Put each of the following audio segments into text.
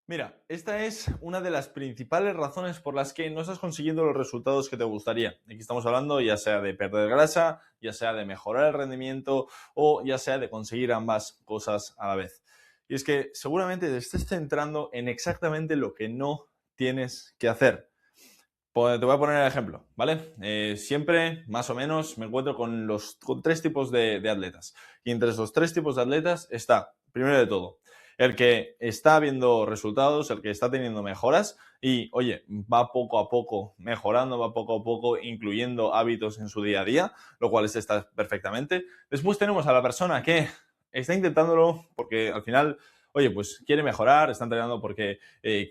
Mira, esta es una de las principales razones por las que no estás consiguiendo los resultados que te gustaría. Aquí estamos hablando ya sea de perder grasa, ya sea de mejorar el rendimiento o ya sea de conseguir ambas cosas a la vez. Y es que seguramente te estés centrando en exactamente lo que no tienes que hacer. Pues te voy a poner el ejemplo, ¿vale? Siempre, más o menos, me encuentro con tres tipos de atletas. Y entre esos tres tipos de atletas está, primero de todo, el que está viendo resultados, el que está teniendo mejoras y, oye, va poco a poco mejorando, va poco a poco incluyendo hábitos en su día a día, lo cual está perfectamente. Después tenemos a la persona que está intentándolo porque al final, oye, pues quiere mejorar, está entrenando porque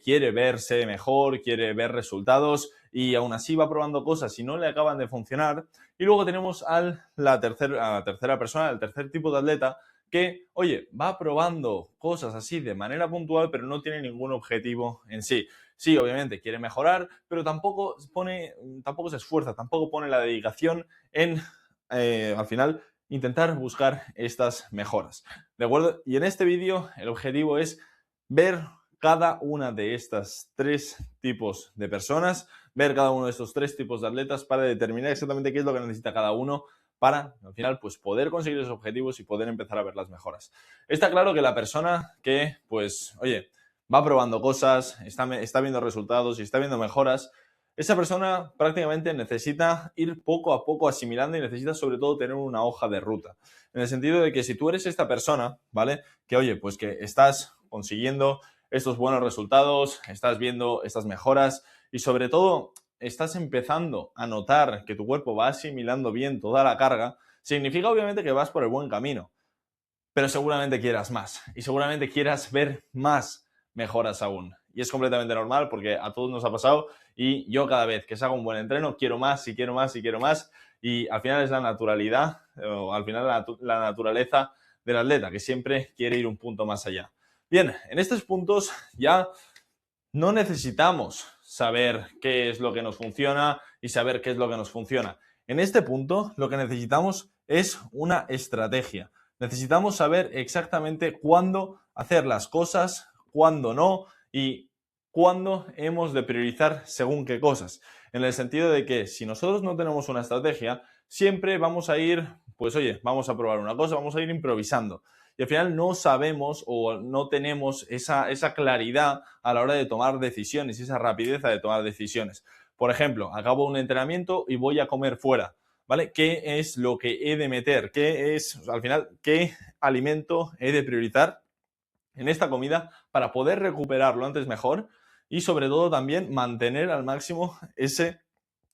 quiere verse mejor, quiere ver resultados y aún así va probando cosas y no le acaban de funcionar. Y luego tenemos a la tercera persona, el tercer tipo de atleta que, oye, va probando cosas así de manera puntual, pero no tiene ningún objetivo en sí. Sí, obviamente quiere mejorar, pero tampoco se esfuerza, tampoco pone la dedicación en, al final, intentar buscar estas mejoras. ¿De acuerdo? Y en este vídeo el objetivo es ver cada una de estas tres tipos de personas, ver cada uno de estos tres tipos de atletas para determinar exactamente qué es lo que necesita cada uno para, al final, pues poder conseguir esos objetivos y poder empezar a ver las mejoras. Está claro que la persona que, pues, oye, va probando cosas, está viendo resultados y está viendo mejoras, esa persona prácticamente necesita ir poco a poco asimilando y necesita sobre todo tener una hoja de ruta. En el sentido de que si tú eres esta persona, ¿vale? Que oye, pues que estás consiguiendo estos buenos resultados, estás viendo estas mejoras y sobre todo estás empezando a notar que tu cuerpo va asimilando bien toda la carga, significa obviamente que vas por el buen camino, pero seguramente quieras más y seguramente quieras ver más mejoras aún. Y es completamente normal porque a todos nos ha pasado y yo cada vez que hago un buen entreno quiero más y quiero más y quiero más y al final es la naturalidad o al final la naturaleza del atleta que siempre quiere ir un punto más allá. Bien, en estos puntos ya no necesitamos saber qué es lo que nos funciona y saber qué es lo que nos funciona. En este punto, lo que necesitamos es una estrategia. Necesitamos saber exactamente cuándo hacer las cosas, cuándo no y cuándo hemos de priorizar según qué cosas. En el sentido de que si nosotros no tenemos una estrategia, siempre vamos a ir, pues oye, vamos a probar una cosa, vamos a ir improvisando. Y al final no sabemos o no tenemos esa claridad a la hora de tomar decisiones y esa rapidez de tomar decisiones. Por ejemplo, acabo un entrenamiento y voy a comer fuera, ¿vale? ¿Qué es lo que he de meter? ¿Qué es, al final, qué alimento he de priorizar en esta comida para poder recuperarlo antes mejor y sobre todo también mantener al máximo ese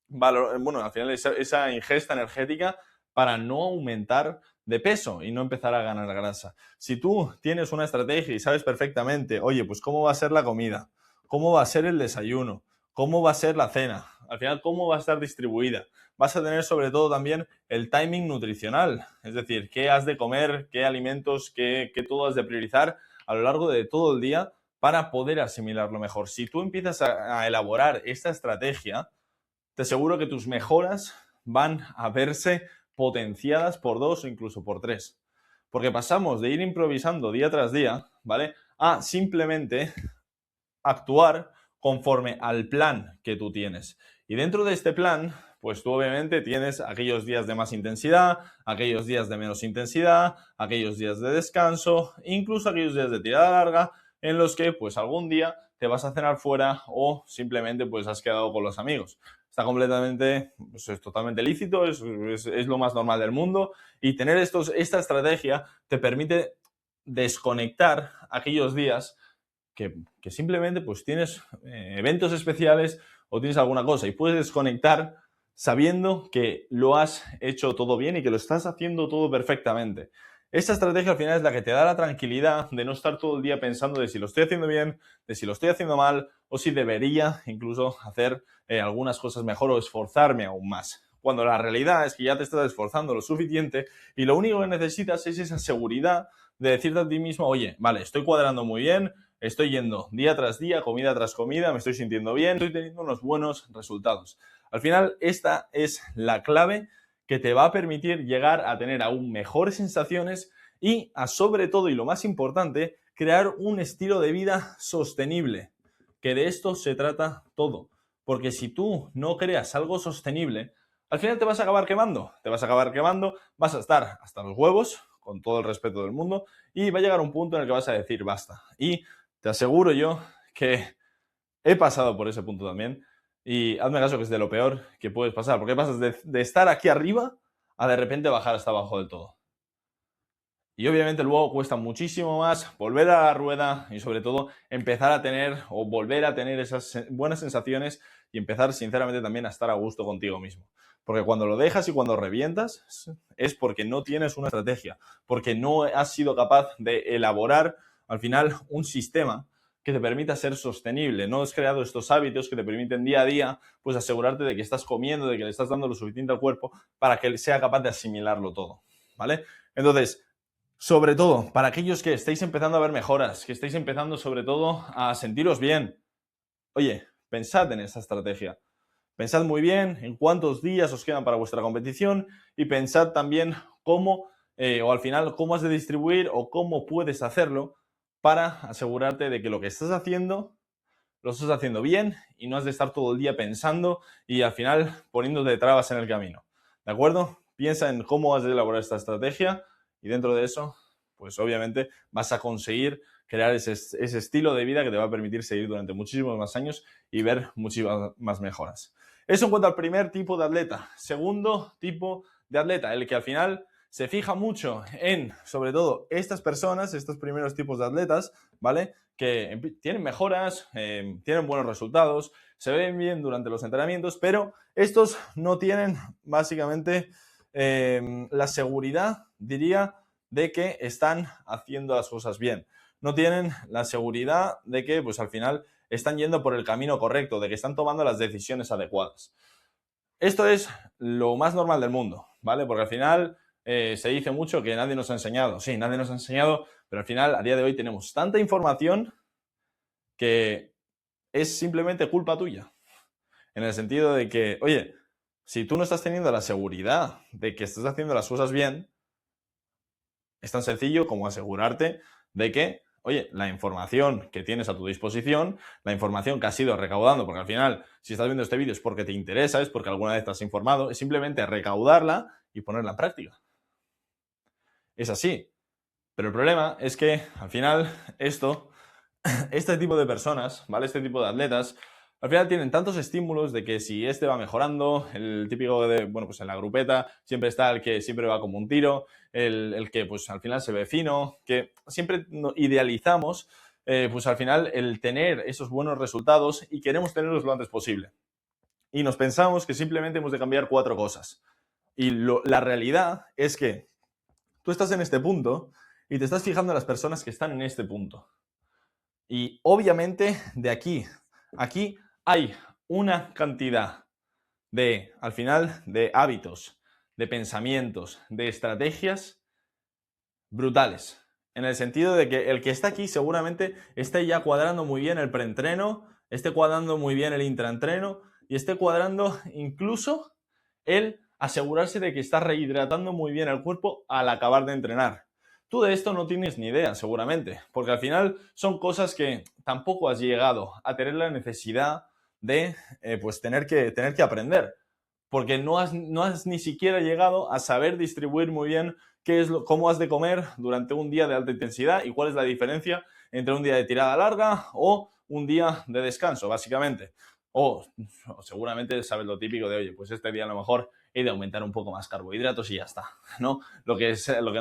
valor, bueno, al final esa ingesta energética para no aumentar de peso y no empezar a ganar grasa. Si tú tienes una estrategia y sabes perfectamente, oye, pues cómo va a ser la comida, cómo va a ser el desayuno, cómo va a ser la cena, al final cómo va a estar distribuida, vas a tener sobre todo también el timing nutricional, es decir, qué has de comer, qué alimentos, qué todo has de priorizar a lo largo de todo el día para poder asimilarlo mejor. Si tú empiezas a elaborar esta estrategia, te aseguro que tus mejoras van a verse potenciadas por dos o incluso por tres. Porque pasamos de ir improvisando día tras día, ¿vale? A simplemente actuar conforme al plan que tú tienes. Y dentro de este plan, pues tú obviamente tienes aquellos días de más intensidad, aquellos días de menos intensidad, aquellos días de descanso, incluso aquellos días de tirada larga en los que pues algún día te vas a cenar fuera o simplemente pues has quedado con los amigos. Está completamente, pues es totalmente lícito, es lo más normal del mundo y tener esta estrategia te permite desconectar aquellos días que simplemente pues tienes eventos especiales o tienes alguna cosa y puedes desconectar sabiendo que lo has hecho todo bien y que lo estás haciendo todo perfectamente. Esta estrategia al final es la que te da la tranquilidad de no estar todo el día pensando de si lo estoy haciendo bien, de si lo estoy haciendo mal o si debería incluso hacer algunas cosas mejor o esforzarme aún más. Cuando la realidad es que ya te estás esforzando lo suficiente y lo único que necesitas es esa seguridad de decirte a ti mismo, oye, vale, estoy cuadrando muy bien, estoy yendo día tras día, comida tras comida, me estoy sintiendo bien, estoy teniendo unos buenos resultados. Al final, esta es la clave que te va a permitir llegar a tener aún mejores sensaciones y a, sobre todo, y lo más importante, crear un estilo de vida sostenible, que de esto se trata todo. Porque si tú no creas algo sostenible, al final te vas a acabar quemando. Te vas a acabar quemando, vas a estar hasta los huevos, con todo el respeto del mundo, y va a llegar un punto en el que vas a decir basta. Y te aseguro yo que he pasado por ese punto también. Y hazme caso que es de lo peor que puedes pasar. Porque pasas de estar aquí arriba a de repente bajar hasta abajo del todo. Y obviamente luego cuesta muchísimo más volver a la rueda y sobre todo empezar a tener o volver a tener esas buenas sensaciones y empezar sinceramente también a estar a gusto contigo mismo. Porque cuando lo dejas y cuando revientas es porque no tienes una estrategia, porque no has sido capaz de elaborar al final un sistema que te permita ser sostenible. No has creado estos hábitos que te permiten día a día pues asegurarte de que estás comiendo, de que le estás dando lo suficiente al cuerpo para que sea capaz de asimilarlo todo, ¿vale? Entonces, sobre todo, para aquellos que estáis empezando a ver mejoras, que estáis empezando sobre todo a sentiros bien, oye, pensad en esa estrategia. Pensad muy bien en cuántos días os quedan para vuestra competición y pensad también cómo, o al final, cómo has de distribuir o cómo puedes hacerlo para asegurarte de que lo que estás haciendo lo estás haciendo bien y no has de estar todo el día pensando y al final poniéndote trabas en el camino. ¿De acuerdo? Piensa en cómo has de elaborar esta estrategia y dentro de eso, pues obviamente vas a conseguir crear ese estilo de vida que te va a permitir seguir durante muchísimos más años y ver muchísimas más mejoras. Eso en cuanto al primer tipo de atleta. Segundo tipo de atleta, el que al final se fija mucho en, sobre todo, estas personas, estos primeros tipos de atletas, ¿vale? Que tienen mejoras, tienen buenos resultados, se ven bien durante los entrenamientos, pero estos no tienen básicamente la seguridad, diría, de que están haciendo las cosas bien. No tienen la seguridad de que, pues al final, están yendo por el camino correcto, de que están tomando las decisiones adecuadas. Esto es lo más normal del mundo, ¿vale? Porque al final se dice mucho que nadie nos ha enseñado. Sí, nadie nos ha enseñado, pero al final, a día de hoy, tenemos tanta información que es simplemente culpa tuya. En el sentido de que, oye, si tú no estás teniendo la seguridad de que estás haciendo las cosas bien, es tan sencillo como asegurarte de que, oye, la información que tienes a tu disposición, la información que has ido recaudando, porque al final, si estás viendo este vídeo es porque te interesa, es porque alguna vez te has informado, es simplemente recaudarla y ponerla en práctica. Es así. Pero el problema es que, al final, este tipo de personas, ¿vale? Este tipo de atletas, al final tienen tantos estímulos de que si este va mejorando, el típico de, bueno, pues en la grupeta siempre está el que siempre va como un tiro, el que pues al final se ve fino, que siempre idealizamos pues al final el tener esos buenos resultados y queremos tenerlos lo antes posible. Y nos pensamos que simplemente hemos de cambiar 4 cosas. Y la realidad es que tú estás en este punto y te estás fijando en las personas que están en este punto. Y obviamente de aquí hay una cantidad de, al final, de hábitos, de pensamientos, de estrategias brutales. En el sentido de que el que está aquí seguramente esté ya cuadrando muy bien el preentreno, esté cuadrando muy bien el intraentreno y esté cuadrando incluso el asegurarse de que está rehidratando muy bien el cuerpo al acabar de entrenar. Tú de esto no tienes ni idea, seguramente, porque al final son cosas que tampoco has llegado a tener la necesidad de pues tener que aprender, porque no has ni siquiera llegado a saber distribuir muy bien cómo has de comer durante un día de alta intensidad y cuál es la diferencia entre un día de tirada larga o un día de descanso, básicamente. O seguramente sabes lo típico de, oye, pues este día a lo mejor he de aumentar un poco más carbohidratos y ya está, ¿no? Lo que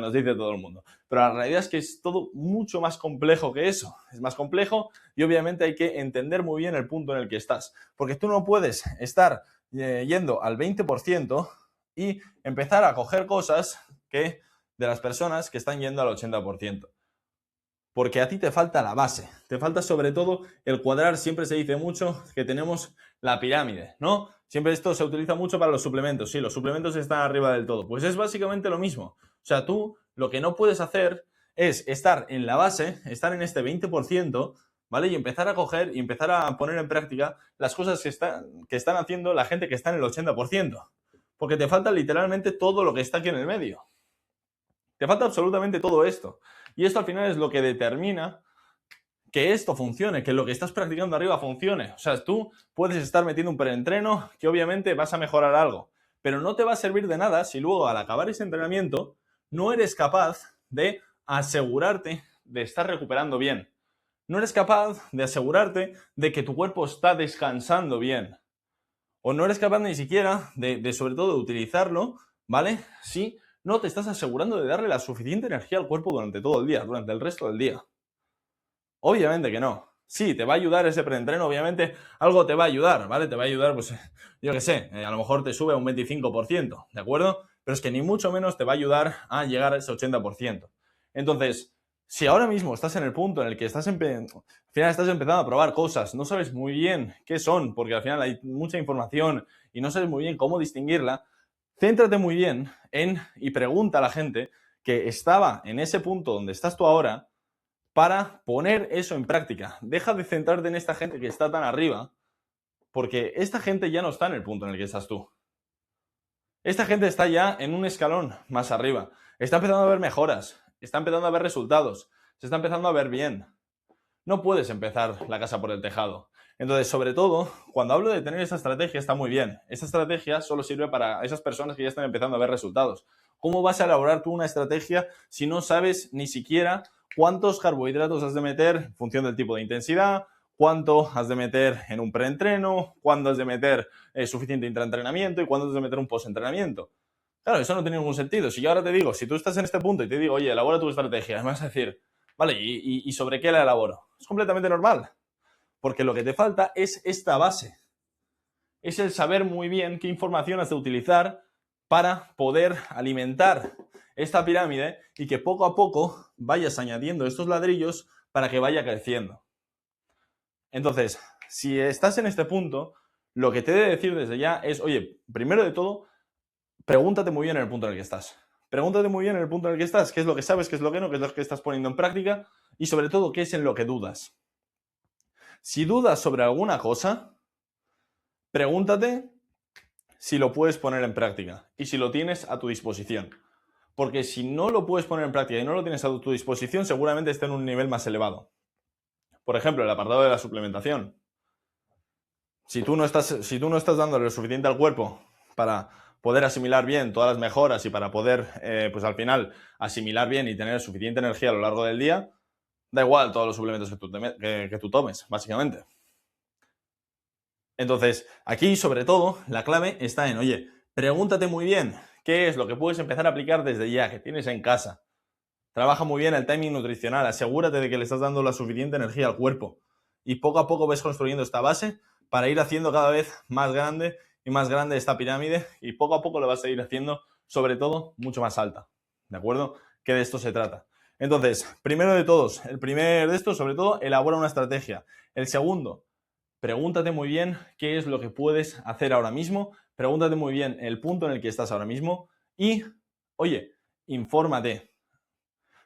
nos dice todo el mundo. Pero la realidad es que es todo mucho más complejo que eso. Es más complejo y obviamente hay que entender muy bien el punto en el que estás. Porque tú no puedes estar yendo al 20% y empezar a coger cosas de las personas que están yendo al 80%. Porque a ti te falta la base, te falta sobre todo el cuadrar. Siempre se dice mucho que tenemos la pirámide, ¿no? Siempre esto se utiliza mucho para los suplementos. Sí, los suplementos están arriba del todo. Pues es básicamente lo mismo. O sea, tú lo que no puedes hacer es estar en la base, estar en este 20%, ¿vale? Y empezar a coger y empezar a poner en práctica las cosas que están haciendo la gente que está en el 80%. Porque te falta literalmente todo lo que está aquí en el medio. Te falta absolutamente todo esto. Y esto al final es lo que determina que esto funcione, que lo que estás practicando arriba funcione. O sea, tú puedes estar metiendo un preentreno que obviamente vas a mejorar algo, pero no te va a servir de nada si luego al acabar ese entrenamiento no eres capaz de asegurarte de estar recuperando bien. No eres capaz de asegurarte de que tu cuerpo está descansando bien. O no eres capaz ni siquiera de sobre todo, de utilizarlo, ¿vale? Si no te estás asegurando de darle la suficiente energía al cuerpo durante todo el día, durante el resto del día. Obviamente que no. Sí, te va a ayudar ese preentreno, obviamente algo te va a ayudar, ¿vale? Te va a ayudar, pues, yo qué sé, a lo mejor te sube a un 25%, ¿de acuerdo? Pero es que ni mucho menos te va a ayudar a llegar a ese 80%. Entonces, si ahora mismo estás en el punto en el que al final estás empezando a probar cosas, no sabes muy bien qué son, porque al final hay mucha información y no sabes muy bien cómo distinguirla, céntrate muy bien y pregunta a la gente que estaba en ese punto donde estás tú ahora, para poner eso en práctica. Deja de centrarte en esta gente que está tan arriba, porque esta gente ya no está en el punto en el que estás tú. Esta gente está ya en un escalón más arriba. Está empezando a ver mejoras, está empezando a ver resultados, se está empezando a ver bien. No puedes empezar la casa por el tejado. Entonces, sobre todo, cuando hablo de tener esa estrategia, está muy bien. Esta estrategia solo sirve para esas personas que ya están empezando a ver resultados. ¿Cómo vas a elaborar tú una estrategia si no sabes ni siquiera cuántos carbohidratos has de meter en función del tipo de intensidad, cuánto has de meter en un preentreno, cuándo has de meter suficiente intraentrenamiento y cuándo has de meter un postentrenamiento? Claro, eso no tiene ningún sentido. Si yo ahora te digo, si tú estás en este punto y te digo, oye, elabora tu estrategia, me vas a decir, vale, ¿y sobre qué la elaboro? Es completamente normal, porque lo que te falta es esta base. Es el saber muy bien qué información has de utilizar para poder alimentar esta pirámide y que poco a poco vayas añadiendo estos ladrillos para que vaya creciendo. Entonces, si estás en este punto, lo que te he de decir desde ya es, oye, primero de todo, pregúntate muy bien en el punto en el que estás. Pregúntate muy bien en el punto en el que estás, qué es lo que sabes, qué es lo que no, qué es lo que estás poniendo en práctica y sobre todo qué es en lo que dudas. Si dudas sobre alguna cosa, pregúntate si lo puedes poner en práctica y si lo tienes a tu disposición. Porque si no lo puedes poner en práctica y no lo tienes a tu disposición, seguramente esté en un nivel más elevado. Por ejemplo, el apartado de la suplementación. Si tú no estás dándole lo suficiente al cuerpo para poder asimilar bien todas las mejoras y para poder, pues al final, asimilar bien y tener suficiente energía a lo largo del día, da igual todos los suplementos que tú tomes, básicamente. Entonces, aquí, sobre todo, la clave está en, oye, pregúntate muy bien qué es lo que puedes empezar a aplicar desde ya, que tienes en casa. Trabaja muy bien el timing nutricional, asegúrate de que le estás dando la suficiente energía al cuerpo. Y poco a poco ves construyendo esta base para ir haciendo cada vez más grande y más grande esta pirámide y poco a poco lo vas a ir haciendo, sobre todo, mucho más alta. ¿De acuerdo? Que de esto se trata. Entonces, primero de todos, el primer de estos, sobre todo, elabora una estrategia. El segundo, pregúntate muy bien qué es lo que puedes hacer ahora mismo, pregúntate muy bien el punto en el que estás ahora mismo y, oye, infórmate.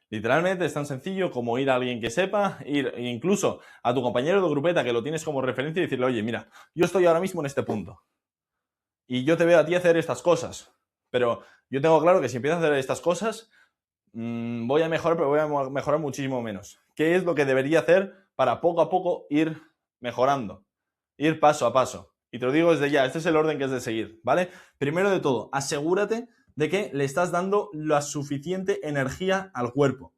Literalmente es tan sencillo como ir a alguien que sepa, ir incluso a tu compañero de grupeta que lo tienes como referencia y decirle, oye, mira, yo estoy ahora mismo en este punto y yo te veo a ti hacer estas cosas, pero yo tengo claro que si empiezo a hacer estas cosas voy a mejorar, pero voy a mejorar muchísimo menos. ¿Qué es lo que debería hacer para poco a poco ir mejorando? Ir paso a paso. Y te lo digo desde ya, este es el orden que has de seguir, ¿vale? Primero de todo, asegúrate de que le estás dando la suficiente energía al cuerpo.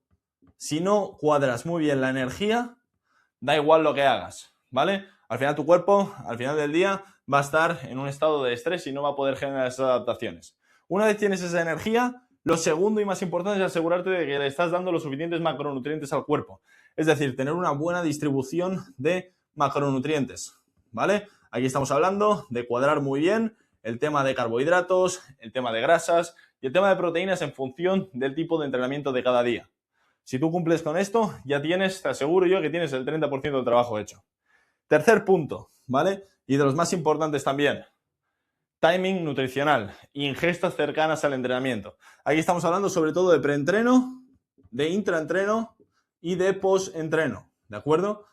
Si no cuadras muy bien la energía, da igual lo que hagas, ¿vale? Al final tu cuerpo, al final del día, va a estar en un estado de estrés y no va a poder generar esas adaptaciones. Una vez tienes esa energía, lo segundo y más importante es asegurarte de que le estás dando los suficientes macronutrientes al cuerpo. Es decir, tener una buena distribución de macronutrientes, ¿vale? Aquí estamos hablando de cuadrar muy bien el tema de carbohidratos, el tema de grasas y el tema de proteínas en función del tipo de entrenamiento de cada día. Si tú cumples con esto, ya tienes, te aseguro yo, que tienes el 30% del trabajo hecho. Tercer punto, ¿vale? Y de los más importantes también. Timing nutricional, ingestas cercanas al entrenamiento. Aquí estamos hablando sobre todo de preentreno, de intraentreno y de postentreno, ¿de acuerdo?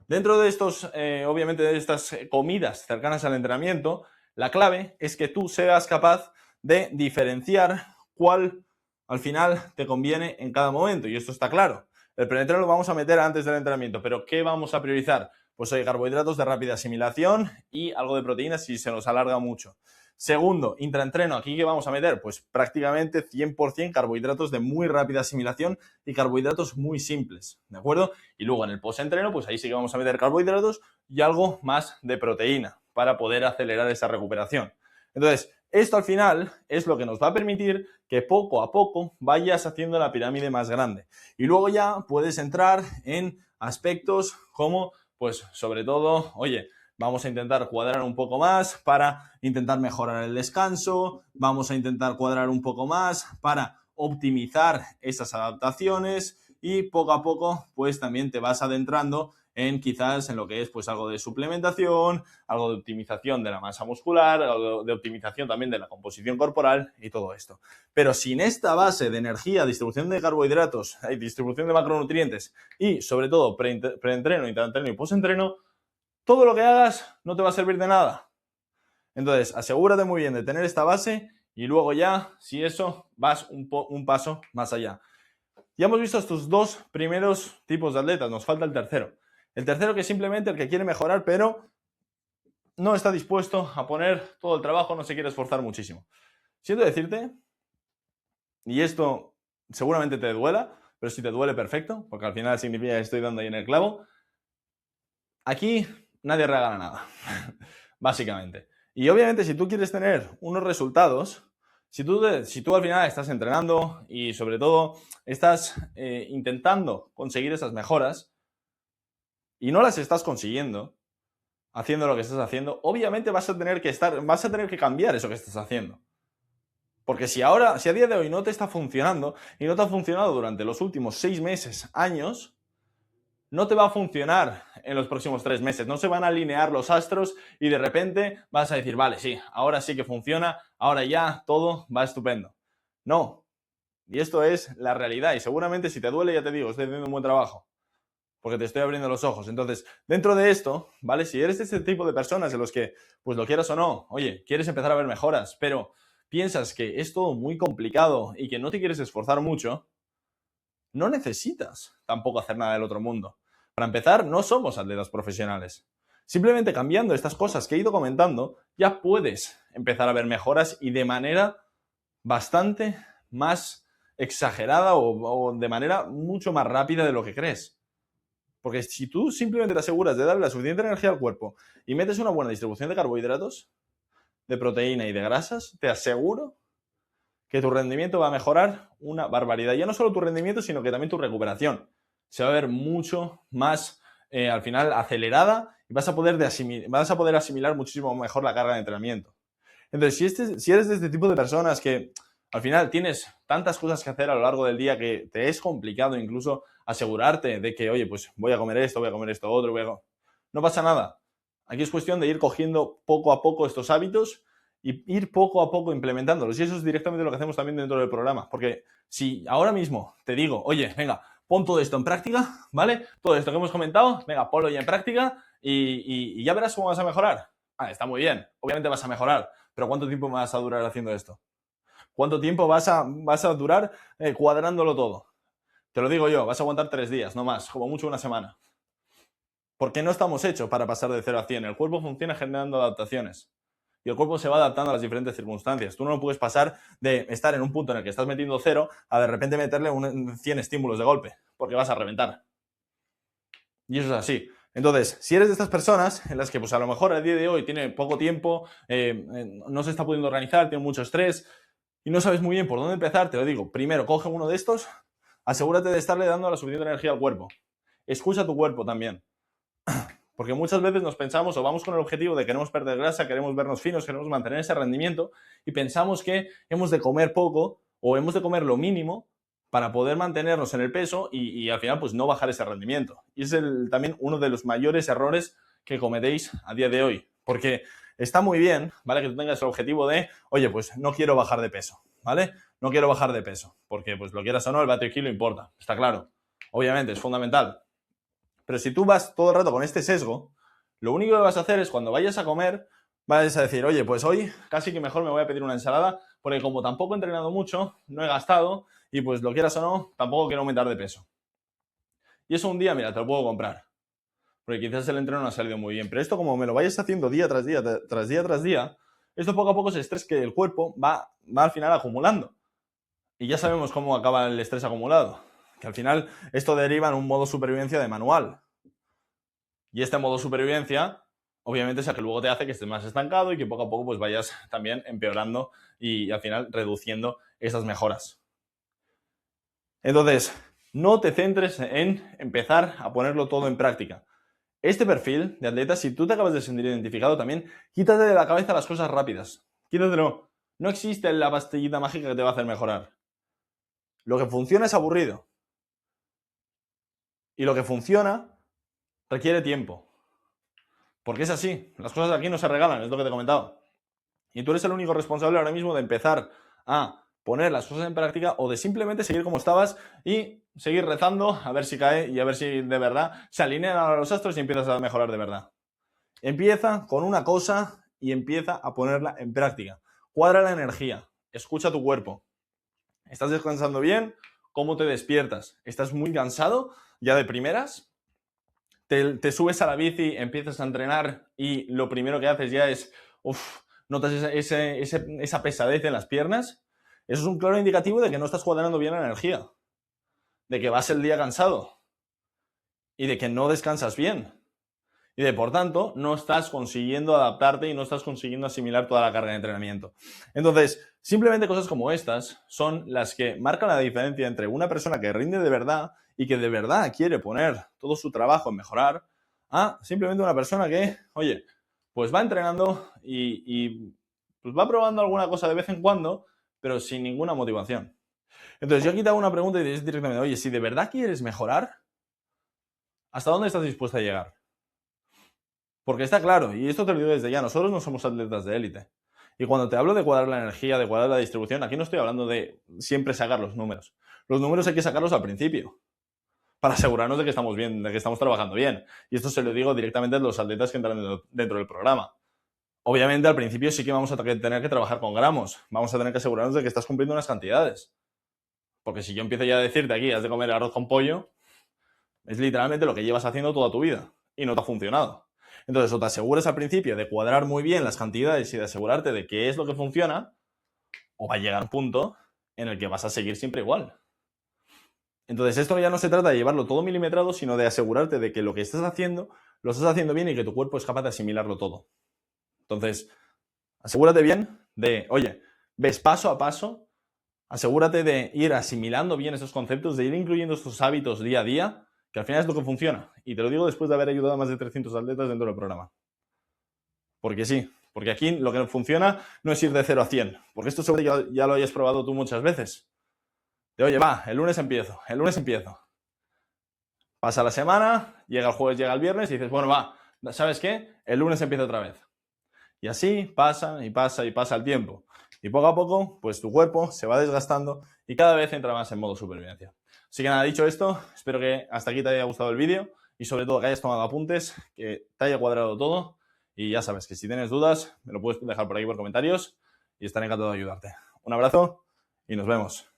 Dentro de estos, obviamente de estas comidas cercanas al entrenamiento, la clave es que tú seas capaz de diferenciar cuál al final te conviene en cada momento, y esto está claro. El preentreno lo vamos a meter antes del entrenamiento, pero ¿qué vamos a priorizar? Pues hay carbohidratos de rápida asimilación y algo de proteína si se nos alarga mucho. Segundo, intraentreno, ¿aquí qué vamos a meter? Pues prácticamente 100% carbohidratos de muy rápida asimilación y carbohidratos muy simples, ¿de acuerdo? Y luego en el postentreno, pues ahí sí que vamos a meter carbohidratos y algo más de proteína para poder acelerar esa recuperación. Entonces, esto al final es lo que nos va a permitir que poco a poco vayas haciendo la pirámide más grande. Y luego ya puedes entrar en aspectos como, pues sobre todo, oye, vamos a intentar cuadrar un poco más para intentar mejorar el descanso, vamos a intentar cuadrar un poco más para optimizar esas adaptaciones y poco a poco pues también te vas adentrando en quizás en lo que es pues algo de suplementación, algo de optimización de la masa muscular, algo de optimización también de la composición corporal y todo esto. Pero sin esta base de energía, distribución de carbohidratos, distribución de macronutrientes y sobre todo preentreno, intraentreno y postentreno, todo lo que hagas no te va a servir de nada. Entonces, asegúrate muy bien de tener esta base y luego ya, si eso, vas un paso más allá. Ya hemos visto estos dos primeros tipos de atletas, nos falta el tercero. El tercero que es simplemente el que quiere mejorar, pero no está dispuesto a poner todo el trabajo, no se quiere esforzar muchísimo. Siento decirte, y esto seguramente te duela, pero si te duele, perfecto, porque al final significa que estoy dando ahí en el clavo. Aquí nadie regala nada, básicamente. Y obviamente si tú quieres tener unos resultados, si tú al final estás entrenando y sobre todo estás intentando conseguir esas mejoras y no las estás consiguiendo, haciendo lo que estás haciendo, obviamente vas a tener que cambiar eso que estás haciendo. Porque si a día de hoy no te está funcionando y no te ha funcionado durante los últimos 6 meses, años, no te va a funcionar en los próximos 3 meses. No se van a alinear los astros y de repente vas a decir, vale, sí, ahora sí que funciona, ahora ya todo va estupendo. No. Y esto es la realidad. Y seguramente si te duele, ya te digo, estoy haciendo un buen trabajo. Porque te estoy abriendo los ojos. Entonces, dentro de esto, ¿vale? Si eres de este tipo de personas en los que, pues lo quieras o no, oye, quieres empezar a ver mejoras, pero piensas que es todo muy complicado y que no te quieres esforzar mucho, no necesitas tampoco hacer nada del otro mundo. Para empezar, no somos atletas profesionales. Simplemente cambiando estas cosas que he ido comentando, ya puedes empezar a ver mejoras y de manera bastante más exagerada o de manera mucho más rápida de lo que crees. Porque si tú simplemente te aseguras de darle la suficiente energía al cuerpo y metes una buena distribución de carbohidratos, de proteína y de grasas, te aseguro que tu rendimiento va a mejorar una barbaridad. Ya no solo tu rendimiento, sino que también tu recuperación. Se va a ver mucho más, al final, acelerada y vas a poder asimilar muchísimo mejor la carga de entrenamiento. Entonces, si eres de este tipo de personas que al final tienes tantas cosas que hacer a lo largo del día que te es complicado incluso asegurarte de que, oye, pues voy a comer esto otro, no pasa nada. Aquí es cuestión de ir cogiendo poco a poco estos hábitos y ir poco a poco implementándolos. Y eso es directamente lo que hacemos también dentro del programa. Porque si ahora mismo te digo, oye, venga, pon todo esto en práctica, ¿vale? Todo esto que hemos comentado, venga, ponlo ya en práctica y ya verás cómo vas a mejorar. Vale, está muy bien, obviamente vas a mejorar, pero ¿cuánto tiempo vas a durar haciendo esto? ¿Cuánto tiempo vas a durar cuadrándolo todo? Te lo digo yo, vas a aguantar 3 días, no más, como mucho una semana. Porque no estamos hechos para pasar de 0 a 100. El cuerpo funciona generando adaptaciones. Y el cuerpo se va adaptando a las diferentes circunstancias. Tú no puedes pasar de estar en un punto en el que estás metiendo 0 a de repente meterle 100 estímulos de golpe, porque vas a reventar. Y eso es así. Entonces, si eres de estas personas en las que pues a lo mejor a día de hoy tiene poco tiempo, no se está pudiendo organizar, tiene mucho estrés y no sabes muy bien por dónde empezar, te lo digo, primero coge uno de estos, asegúrate de estarle dando la suficiente energía al cuerpo. Escucha a tu cuerpo también. Porque muchas veces nos pensamos o vamos con el objetivo de queremos perder grasa, queremos vernos finos, queremos mantener ese rendimiento y pensamos que hemos de comer poco o hemos de comer lo mínimo para poder mantenernos en el peso y al final pues no bajar ese rendimiento. Y es también uno de los mayores errores que cometéis a día de hoy. Porque está muy bien, ¿vale? Que tú tengas el objetivo de, oye, pues no quiero bajar de peso, ¿vale? No quiero bajar de peso. Porque pues lo quieras o no, el vatio kilo importa, está claro. Obviamente, es fundamental. Pero si tú vas todo el rato con este sesgo, lo único que vas a hacer es cuando vayas a comer, vas a decir, oye, pues hoy casi que mejor me voy a pedir una ensalada porque como tampoco he entrenado mucho, no he gastado y pues lo quieras o no, tampoco quiero aumentar de peso. Y eso un día, mira, te lo puedo comprar. Porque quizás el entreno no ha salido muy bien. Pero esto, como me lo vayas haciendo día tras día, tras día, tras día, esto poco a poco es estrés que el cuerpo va al final acumulando. Y ya sabemos cómo acaba el estrés acumulado. Que al final esto deriva en un modo supervivencia de manual. Y este modo supervivencia, obviamente, es el que luego te hace que estés más estancado y que poco a poco pues vayas también empeorando y al final reduciendo esas mejoras. Entonces, no te centres en empezar a ponerlo todo en práctica. Este perfil de atleta, si tú te acabas de sentir identificado también, quítate de la cabeza las cosas rápidas. Quítatelo. No existe la pastillita mágica que te va a hacer mejorar. Lo que funciona es aburrido. Y lo que funciona requiere tiempo. Porque es así. Las cosas aquí no se regalan, es lo que te he comentado. Y tú eres el único responsable ahora mismo de empezar a poner las cosas en práctica o de simplemente seguir como estabas y seguir rezando a ver si cae y a ver si de verdad se alinean ahora los astros y empiezas a mejorar de verdad. Empieza con una cosa y empieza a ponerla en práctica. Cuadra la energía, escucha tu cuerpo. ¿Estás descansando bien? ¿Cómo te despiertas? ¿Estás muy cansado ya de primeras? Te subes a la bici, empiezas a entrenar y lo primero que haces ya es, notas esa pesadez en las piernas. Eso es un claro indicativo de que no estás cuadrando bien la energía, de que vas el día cansado y de que no descansas bien. Y de, por tanto, no estás consiguiendo adaptarte y no estás consiguiendo asimilar toda la carga de entrenamiento. Entonces, simplemente cosas como estas son las que marcan la diferencia entre una persona que rinde de verdad y que de verdad quiere poner todo su trabajo en mejorar, a simplemente una persona que, oye, pues va entrenando y pues va probando alguna cosa de vez en cuando, pero sin ninguna motivación. Entonces, yo aquí te hago una pregunta y te dices directamente, oye, si de verdad quieres mejorar, ¿hasta dónde estás dispuesto a llegar? Porque está claro, y esto te lo digo desde ya, nosotros no somos atletas de élite. Y cuando te hablo de cuadrar la energía, de cuadrar la distribución, aquí no estoy hablando de siempre sacar los números. Los números hay que sacarlos al principio, para asegurarnos de que estamos bien, de que estamos trabajando bien. Y esto se lo digo directamente a los atletas que entran dentro del programa. Obviamente al principio sí que vamos a tener que trabajar con gramos, vamos a tener que asegurarnos de que estás cumpliendo unas cantidades. Porque si yo empiezo ya a decirte aquí, has de comer arroz con pollo, es literalmente lo que llevas haciendo toda tu vida y no te ha funcionado. Entonces, o te aseguras al principio de cuadrar muy bien las cantidades y de asegurarte de qué es lo que funciona, o va a llegar un punto en el que vas a seguir siempre igual. Entonces, esto ya no se trata de llevarlo todo milimetrado, sino de asegurarte de que lo que estás haciendo, lo estás haciendo bien y que tu cuerpo es capaz de asimilarlo todo. Entonces, asegúrate bien de, oye, ves paso a paso, asegúrate de ir asimilando bien esos conceptos, de ir incluyendo estos hábitos día a día, que al final es lo que funciona. Y te lo digo después de haber ayudado a más de 300 atletas dentro del programa. Porque sí, porque aquí lo que funciona no es ir de 0 a 100, porque esto seguro que ya lo hayas probado tú muchas veces. De, oye, va, el lunes empiezo. Pasa la semana, llega el jueves, llega el viernes y dices, bueno, va, ¿sabes qué? El lunes empiezo otra vez. Y así pasa y pasa y pasa el tiempo. Y poco a poco, pues tu cuerpo se va desgastando y cada vez entra más en modo supervivencia. Así que nada, dicho esto, espero que hasta aquí te haya gustado el vídeo y sobre todo que hayas tomado apuntes, que te haya cuadrado todo. Y ya sabes que si tienes dudas, me lo puedes dejar por aquí por comentarios y estaré encantado de ayudarte. Un abrazo y nos vemos.